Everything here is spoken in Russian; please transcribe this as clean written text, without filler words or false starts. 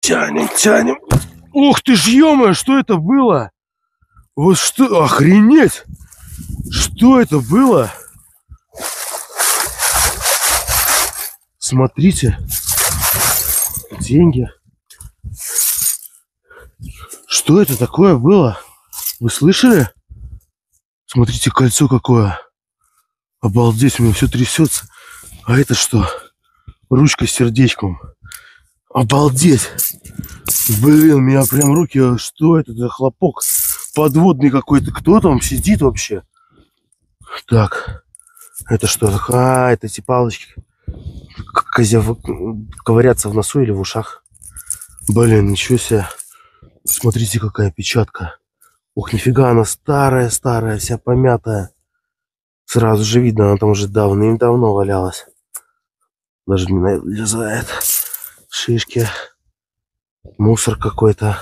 Тянем, тянем. Ух ты ж, ё-моё, что это было? Вот что, охренеть! Что это было? Смотрите. Деньги. Что это такое было? Вы слышали? Смотрите, кольцо какое. Обалдеть, у меня все трясется. А это что? Ручка с сердечком. Обалдеть. Блин, у меня прям руки... Что это за хлопок? Подводный какой-то. Кто там сидит вообще? Так. Это что? А, это эти палочки. Ковыряться в носу или в ушах. Блин, ничего себе. Смотрите, какая печатка. Ух, нифига, она старая-старая, вся помятая. Сразу же видно, она там уже давным-давно валялась. Даже не налезает. Шишки. Мусор какой-то.